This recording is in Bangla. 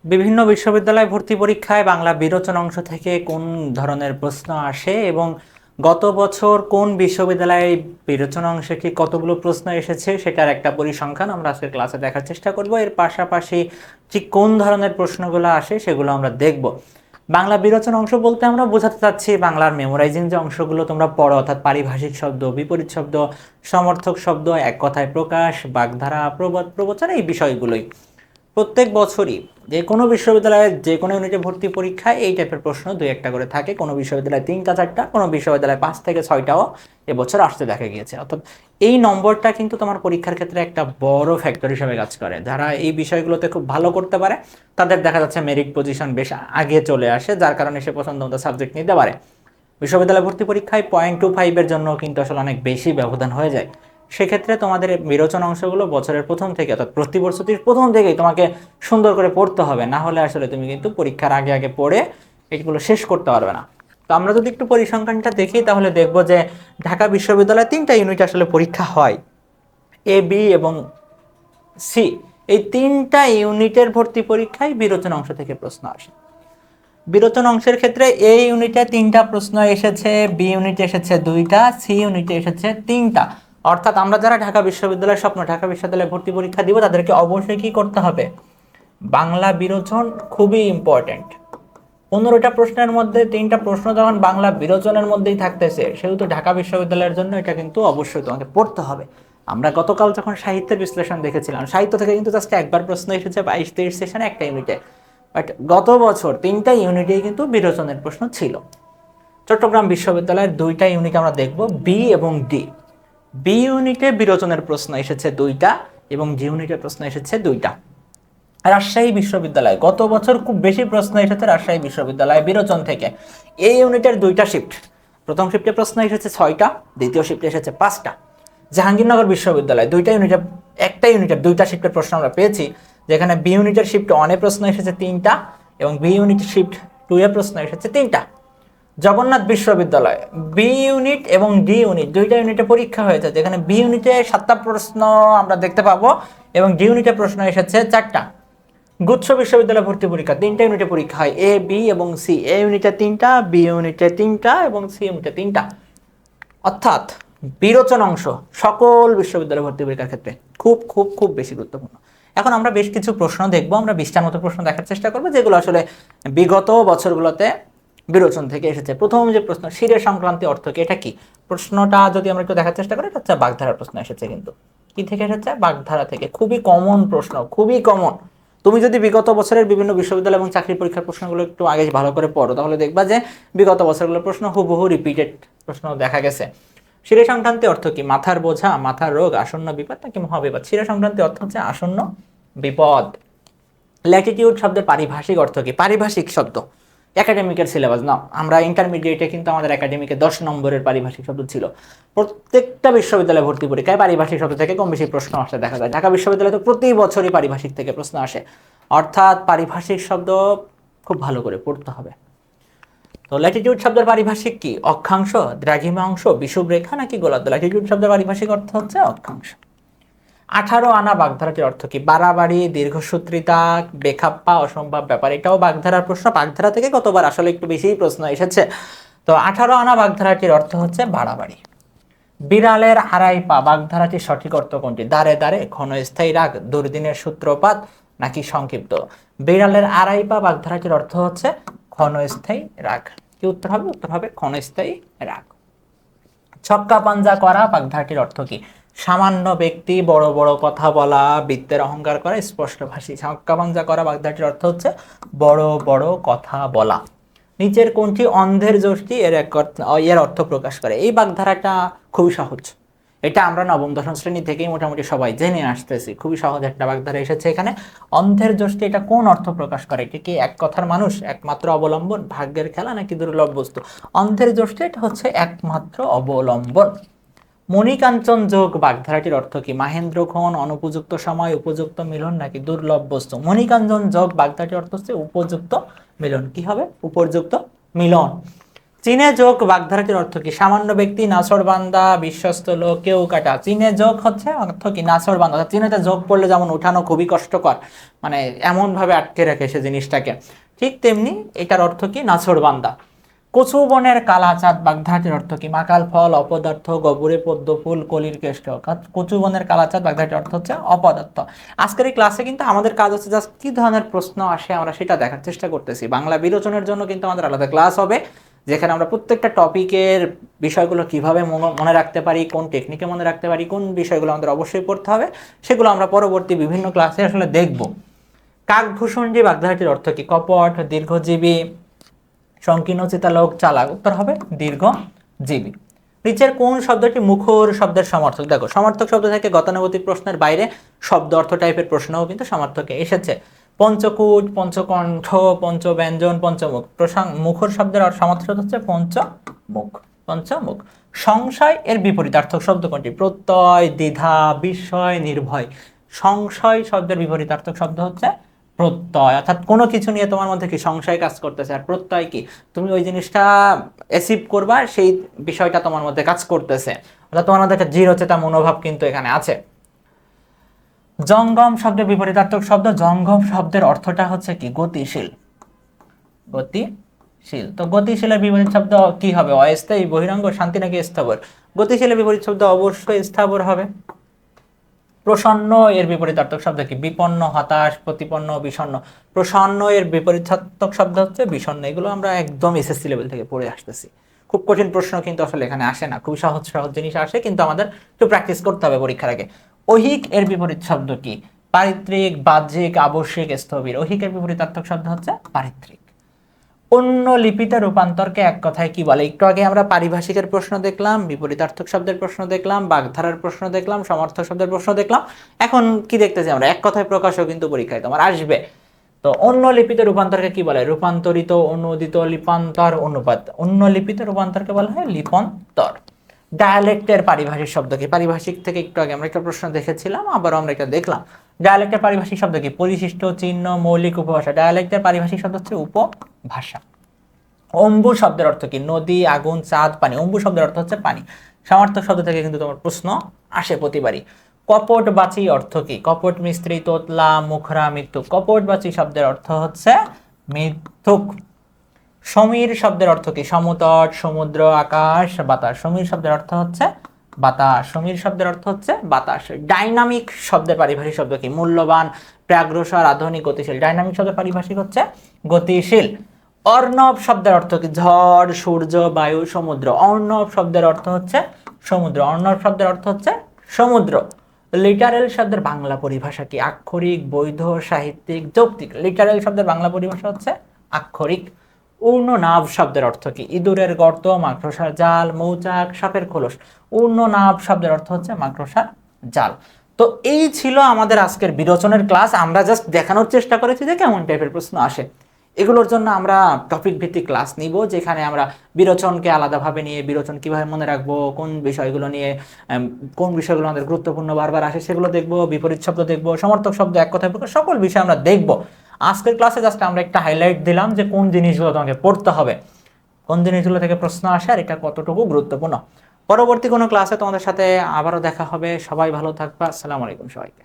বিভিন্ন বিশ্ববিদ্যালয় ভর্তি পরীক্ষায় বাংলা বিরোচন অংশ থেকে কোন ধরনের প্রশ্ন আসে এবং গত বছর কোন বিশ্ববিদ্যালয়ে বিরোচন অংশে কি কতগুলো প্রশ্ন এসেছে সেটার একটা পরিসংখ্যান আমরা আজকের ক্লাসে দেখার চেষ্টা করব। এর পাশাপাশি ঠিক কোন ধরনের প্রশ্নগুলো আসে সেগুলো আমরা দেখব। বাংলা বিরোচন অংশ বলতে আমরা বোঝাতে চাচ্ছি বাংলার মেমোরাইজিং যে অংশগুলো তোমরা পড়ো, অর্থাৎ পারিভাষিক শব্দ, বিপরীত শব্দ, সমর্থক শব্দ, এক কথায় প্রকাশ, বাগধারা, প্রবাদ, প্রবচন, এই বিষয়গুলোই। প্রত্যেক বছরই যে কোনো বিশ্ববিদ্যালয়ে যে কোনো ইউনিটে ভর্তি পরীক্ষায় এই টাইপের প্রশ্ন দুই একটা করে থাকে। কোনো বিশ্ববিদ্যালয়ে 3টা 4টা, কোনো বিশ্ববিদ্যালয়ে 5 থেকে 6টাও এবছর আসতে দেখা গিয়েছে। অর্থাৎ এই নম্বরটা কিন্তু তোমার পরীক্ষার ক্ষেত্রে একটা বড় ফ্যাক্টর হিসেবে কাজ করে। যারা এই বিষয়গুলোতে খুব ভালো করতে পারে তাদের দেখা যাচ্ছে মেরিট পজিশন বেশ আগে চলে আসে, যার কারণে সে পছন্দ মতো সাবজেক্ট নিতে পারে। বিশ্ববিদ্যালয় ভর্তি পরীক্ষায় 0.25-এর জন্য কিন্তু আসলে অনেক বেশি ব্যবধান হয়ে যায়। সেক্ষেত্রে তোমাদের বিরোচন অংশগুলো বছরের প্রথম থেকে, অর্থাৎ প্রতিবর্ষটির প্রথম থেকেই তোমাকে সুন্দর করে পড়তে হবে, না হলে আসলে তুমি কিন্তু পরীক্ষার আগে আগে পড়ে এগুলো শেষ করতে পারবে না। তো আমরা যদি একটু পরিসংখ্যানটা দেখি তাহলে দেখব যে ঢাকা বিশ্ববিদ্যালয়ে 3টা ইউনিট আসলে পরীক্ষা হয়, এ, বি এবং সি। এই 3টা ইউনিটের ভর্তি পরীক্ষায় বিরোচন অংশ থেকে প্রশ্ন আসে। বিরোচন অংশের ক্ষেত্রে এ ইউনিটে 3টা প্রশ্ন এসেছে, বি ইউনিটে এসেছে 2টা, সি ইউনিটে এসেছে 3টা। অর্থাৎ আমরা যারা ঢাকা বিশ্ববিদ্যালয়ের স্বপ্ন ঢাকা বিশ্ববিদ্যালয়ে ভর্তি পরীক্ষা দিব তাদেরকে অবশ্যই কি করতে হবে, বাংলা বিরোচন খুবই ইম্পর্টেন্ট। 15টা প্রশ্নের মধ্যে 3টা প্রশ্ন যখন বাংলা বিরোচনের মধ্যেই থাকতেছে, সেহেতু ঢাকা বিশ্ববিদ্যালয়ের জন্য এটা কিন্তু অবশ্যই তোমাকে পড়তে হবে। আমরা গতকাল যখন সাহিত্যের বিশ্লেষণ দেখেছিলাম, সাহিত্য থেকে কিন্তু জাস্ট একবার প্রশ্ন এসেছে 22-23 সেশনে একটা ইউনিটে, বাট গত বছর 3টা ইউনিটেই কিন্তু বিরোচনের প্রশ্ন ছিল। চট্টগ্রাম বিশ্ববিদ্যালয়ের 2টা ইউনিট আমরা দেখব, বি এবং ডি। বি ইউনিটে বিরোচনের প্রশ্ন এসেছে 2টা এবং ডি ইউনিটের প্রশ্ন এসেছে 2টা। রাজশাহী বিশ্ববিদ্যালয় গত বছর খুব বেশি প্রশ্ন এসেছে রাজশাহী বিশ্ববিদ্যালয় বিরোচন থেকে। এই ইউনিটের 2টা শিফট, প্রথম শিফটে প্রশ্ন এসেছে 6টা, দ্বিতীয় শিফটে এসেছে 5টা। জাহাঙ্গীরনগর বিশ্ববিদ্যালয় 2টা ইউনিটে, একটা ইউনিটের 2টা শিফটের প্রশ্ন আমরা পেয়েছি, যেখানে বি ইউনিটের শিফট 1-এ প্রশ্ন এসেছে 3টা এবং বি ইউনিটের শিফট 2-এ প্রশ্ন এসেছে 3টা। জগন্নাথ বিশ্ববিদ্যালয় বি ইউনিট এবং ডি ইউনিট 2টা ইউনিটে পরীক্ষা হয়েছে, যেখানে বি ইউনিটে 7টা প্রশ্ন আমরা দেখতে পাবো এবং ডি ইউনিটে প্রশ্ন এসেছে 4টা। গুচ্ছ বিশ্ববিদ্যালয় ভর্তি পরীক্ষা 3টা ইউনিটে পরীক্ষা হয়, এ, বি এবং সি। এ ইউনিটে 3টা, বি ইউনিটে 3টা এবং সি ইউনিটে 3টা। অর্থাৎ বিরোচন অংশ সকল বিশ্ববিদ্যালয় ভর্তি পরীক্ষার ক্ষেত্রে খুব খুব খুব বেশি গুরুত্বপূর্ণ। এখন আমরা বেশ কিছু প্রশ্ন দেখব, আমরা 20টার মতো প্রশ্ন দেখার চেষ্টা করবো যেগুলো আসলে বিগত বছরগুলোতে বিরোচন থেকে এসেছে। প্রথম যে প্রশ্ন, শিরে সংক্রান্তি অর্থ কি, এটা কি? প্রশ্নটা যদি আমরা একটু দেখার চেষ্টা করি, এটা হচ্ছে বাগধারার প্রশ্ন এসেছে। কিন্তু কি থেকে এসেছে? বাগধারা থেকে। খুবই কমন প্রশ্ন, খুবই কমন। তুমি যদি বিগত বছরের বিভিন্ন বিশ্ববিদ্যালয় এবং চাকরি পরীক্ষার প্রশ্নগুলো একটু আগে ভালো করে পড়ো, তাহলে দেখবা যে বিগত বছরগুলোর প্রশ্ন হুবহু রিপিটেড প্রশ্ন দেখা গেছে। শিরে সংক্রান্তি অর্থ কি? মাথার বোঝা, মাথার রোগ, আসন্ন বিপদ নাকি মহাবিপদ? শিরে সংক্রান্তি অর্থ হচ্ছে আসন্ন বিপদ। ল্যাটিটিউড শব্দের পারিভাষিক অর্থ কি? পারিভাষিক শব্দ, একাডেমিকের সিলেবাস না, আমরা ইন্টারমিডিয়েটে কিন্তু আমাদের একাডেমিকে 10 নম্বরের পারিভাষিক শব্দ ছিল। প্রত্যেকটা বিশ্ববিদ্যালয়ে ভর্তি পরীক্ষায় পারিভাষিক শব্দ থেকে কম বেশি প্রশ্ন আসতে দেখা যায়। ঢাকা বিশ্ববিদ্যালয়ে তো প্রতি বছরই পারিভাষিক থেকে প্রশ্ন আসে, অর্থাৎ পারিভাষিক শব্দ খুব ভালো করে পড়তে হবে। তো ল্যাটিটিউড শব্দের পারিভাষিক কি? অক্ষাংশ, দ্রাঘিমা অংশ, বিষুব রেখা নাকি গোলার্ধ? ল্যাটিটিউড শব্দের পারিভাষিক অর্থ হচ্ছে অক্ষাংশ। 18 আনা বাগধারাটির অর্থ কি? বাড়াবাড়ি, দীর্ঘসূত্রিতা, বেখাপ্পা, অসম্ভব ব্যাপার। এটাও বাগধারার প্রশ্ন, বাগধারা থেকে কতবার আসলে একটু বেশি প্রশ্ন এসেছে। তো 18 আনা বাগধারাটির অর্থ হচ্ছে বাড়াবাড়ি। বিড়ালের আড়াই পা বাগধারাটির সঠিক অর্থ কোনটি? দাঁড়ে দাঁড়ে, ক্ষণস্থায়ী রাগ, দুর্দিনের সূত্রপাত নাকি সংক্ষিপ্ত? বিড়ালের আড়াই পা বাগধারাটির অর্থ হচ্ছে ক্ষণস্থায়ী রাগ। কি উত্তর হবে? উত্তর হবে ক্ষণস্থায়ী রাগ। ছক্কা পাঞ্জা করা বাগধারাটির অর্থ কি? সামান্য ব্যক্তি, বড় বড় কথা বলা, বৃত্তের অহংকার করা, স্পষ্টভাষী। ছক্কা পাঞ্জা করা বাগধারাটির অর্থ হচ্ছে বড় বড় কথা বলা। নিচের কোনটি অন্ধের যষ্টি এর অর্থ প্রকাশ করে? এই বাগধারাটা খুবই সহজ, এটা আমরা নবম দশম শ্রেণী থেকেই মোটামুটি সবাই জেনে আসতেছি। খুবই সহজ একটা বাগধারা এসেছে এখানে। অন্ধের যষ্টি এটা কোন অর্থ প্রকাশ করে? এটি কি এক কথার মানুষ, একমাত্র অবলম্বন, ভাগ্যের খেলা নাকি দুর্লভ বস্তু? অন্ধের যষ্টি এটা হচ্ছে একমাত্র অবলম্বন। মণিকাঞ্চন যোগ বাগধারাটির অর্থ কি? মাহেন্দ্রক্ষণ, অনুপযুক্ত সময়, উপযুক্ত মিলন নাকি দুর্লভ বস্তু? মণিকাঞ্চন যোগ বাগধারাটির অর্থ হচ্ছে উপযুক্ত মিলন। কি হবে? উপযুক্ত মিলন। চীনে যোগ বাগধারাটির অর্থ কি? সামান্য ব্যক্তি, নাছোড়বান্দা, বিশ্বস্ত লোক, কেউ কাটা। চীনে যোগ হচ্ছে অর্থ কি? নাছোড়বান্দা। চীনেতে যোগ পড়লে যেমন উঠানো খুবই কষ্টকর, মানে এমন ভাবে আটকে রাখে সে জিনিসটাকে, ঠিক তেমনি এটার অর্থ কি? নাছোড়বান্দা। কচু বনের কালাচাঁদ বাগধারাটির অর্থ কি? মাকাল ফল, অপদার্থ, গবরে পদ্ম ফুল, কলির কেষ্ট। কচু বনের কালাচাঁদ বাগধারাটির অর্থ হচ্ছে অপদার্থ। আজকের এই ক্লাসে কিন্তু আমাদের কাজ হচ্ছে জাস্ট কি ধরনের প্রশ্ন আসে আমরা সেটা দেখার চেষ্টা করতেছি। বাংলা বিরোচনের জন্য কিন্তু আমাদের আলাদা ক্লাস হবে, যেখানে আমরা প্রত্যেকটা টপিকের বিষয়গুলো কিভাবে মনে রাখতে পারি, কোন টেকনিকে মনে রাখতে পারি, কোন বিষয়গুলো আমাদের অবশ্যই পড়তে হবে, সেগুলো আমরা পরবর্তী বিভিন্ন ক্লাসে আসলে দেখব। কাকভূষণজী বাগধারাটির অর্থ কি? কপট, দীর্ঘজীবী, সংকীর্ণ চিতালোক, চালাক। উত্তর হবে দীর্ঘজীবী। নিচের কোন শব্দটি মুখর শব্দের সমর্থক? দেখো, সমর্থক শব্দ থেকে গতানুগতিক প্রশ্নের বাইরে শব্দ অর্থ টাইপের প্রশ্নও কিন্তু সমর্থকে এসেছে। পঞ্চকূট, পঞ্চকণ্ঠ, পঞ্চব্যঞ্জন, পঞ্চমুখ। মুখর শব্দের সমর্থক শব্দ হচ্ছে পঞ্চমুখ। পঞ্চমুখ। সংশয় এর বিপরীতার্থক শব্দ কোনটি? প্রত্যয়, দ্বিধা, বিস্ময়, নির্ভয়। সংশয় শব্দের বিপরীতার্থক শব্দ হচ্ছে প্রত্যয়। অর্থাৎ কোনো কিছু নিয়ে তোমার মধ্যে কি সংশয় কাজ করতেছে, আর প্রত্যয় কি? তুমি ওই জিনিসটা অ্যাচিভ করবা, সেই বিষয়টা তোমার মধ্যে কাজ করতেছে, অর্থাৎ তোমার মধ্যে একটা দৃঢ়চেতা মনোভাব কিন্তু এখানে আছে। জঙ্গম শব্দের বিপরীতার্থক শব্দ। জঙ্গম শব্দের অর্থটা হচ্ছে কি? গতিশীল। গতিশীল। তো গতিশীলের বিপরীত শব্দ কি হবে? অস্থায়ী, বহিরঙ্গ, শান্তি নাকি স্থাবর? গতিশীলের বিপরীত শব্দ অবশ্যই স্থাবর হবে। প্রসন্ন এর বিপরীতার্থক শব্দ কি? বিপন্ন, হতাশ, প্রতিপন্ন, বিষণ্ণ। প্রসন্ন এর বিপরীতার্থক শব্দ হচ্ছে বিষণ্ণ। এগুলো আমরা একদম এসএসসি লেভেল থেকে পড়ে আসতেছি। খুব কঠিন প্রশ্ন কিন্তু আসলে এখানে আসে না, খুব সহজ সহজ জিনিস আসে, কিন্তু আমাদের একটু প্র্যাকটিস করতে হবে পরীক্ষার আগে। ঐহিক এর বিপরীত শব্দ কি? পারিত্রিক, বাহ্যিক, আবশ্যিক, স্থবির। ঐহিক এর বিপরীতার্থক শব্দ হচ্ছে পারিত্রিক। অন্য লিপিতে রূপান্তরকে এক কথায় কি বলে? একটু আগে আমরা পারিভাষিকের প্রশ্ন দেখলাম, বিপরীতার্থক শব্দের প্রশ্ন দেখলাম, বাগধারার প্রশ্ন দেখলাম, সমর্থক শব্দের প্রশ্ন দেখলাম। এখন কি দেখতেছি আমরা? এক কথায় প্রকাশও কিন্তু পরীক্ষায় তোমার আসবে। তো অন্য লিপিতে রূপান্তরকে কি বলে? রূপান্তরিত, অনুদিত, লিপান্তর, অনুপাত। অন্য লিপিতে রূপান্তরকে বলা হয় লিপান্তর। ডায়ালেক্টের পারিভাষিক শব্দ কি? পারিভাষিক থেকে একটু আগে আমরা একটা প্রশ্ন দেখেছিলাম, আবারও আমরা এটা দেখলাম। ডায়ালেক্টের পারিভাষিক শব্দ কি? পরিশিষ্ট, চিহ্ন, মৌলিক, উপভাষা। ডায়ালেক্টের পারিভাষিক শব্দ হচ্ছে উপভাষা। অম্বু শব্দের অর্থ কি? নদী, আগুন, চাঁদ, পানি। অম্বু শব্দের অর্থ হচ্ছে পানি। সমর্থক শব্দ থেকে কিন্তু তোমার প্রশ্ন আসে প্রতিবারই। কপটবাচী অর্থ কি? কপট, মিস্ত্রি, তোতলা, মুখরা, মৃত্যুক। কপটবাচী শব্দের অর্থ হচ্ছে মিথ্যুক। সমীর শব্দের অর্থ কি? সমতট, সমুদ্র, আকাশ, বাতাস। সমীর শব্দের অর্থ হচ্ছে বাতাস। সমীর শব্দের অর্থ হচ্ছে বাতাস। ডাইনামিক শব্দের পারিভাষিক শব্দ কি? মূল্যবান, প্রাগ্রসর, আধুনিক, গতিশীল। ডাইনামিক শব্দের পারিভাষিক হচ্ছে গতিশীল। অর্ণব শব্দের অর্থ কি? ঝড়, সূর্য, বায়ু, সমুদ্র। অর্ণব শব্দের অর্থ হচ্ছে সমুদ্র। অর্ণব শব্দের অর্থ হচ্ছে সমুদ্র। লিটারেল শব্দের বাংলা পরিভাষা কি? আক্ষরিক, বৈধ, সাহিত্যিক, যৌক্তিক। লিটারেল শব্দের বাংলা পরিভাষা হচ্ছে আক্ষরিক। ঊর্ণনাভ শব্দের অর্থ কি? ইঁদুরের গর্ত, মাকড়সার জাল, মৌচাক, সাপের খোলস। ঊর্ণনাভ শব্দের অর্থ হচ্ছে মাকড়সার জাল। তো এই ছিল আমাদের আজকের বিরোচনের ক্লাস। আমরা জাস্ট দেখানোর চেষ্টা করেছি যে কেমন টাইপের প্রশ্ন আসে। এগুলোর জন্য আমরা টপিক ভিত্তিক ক্লাস নিব, যেখানে আমরা বিরোচনকে আলাদাভাবে নিয়ে বিরোচন কিভাবে মনে রাখবো, কোন বিষয়গুলো নিয়ে কোন বিষয়গুলো আমাদের গুরুত্বপূর্ণ বারবার আসে সেগুলো দেখবো, বিপরীত শব্দ দেখবো, সমর্থক শব্দ, এক কথায় প্রকাশ, সকল বিষয় আমরা দেখবো। আজকের ক্লাসে জাস্ট আমরা একটা হাইলাইট দিলাম যে কোন জিনিসগুলো তোমাকে পড়তে হবে, কোন জিনিসগুলো থেকে প্রশ্ন আসে, আর এটা কতটুকু গুরুত্বপূর্ণ। পরবর্তী কোনো ক্লাসে তোমাদের সাথে আবারও দেখা হবে। সবাই ভালো থাকবা। আসসালামু আলাইকুম সবাইকে।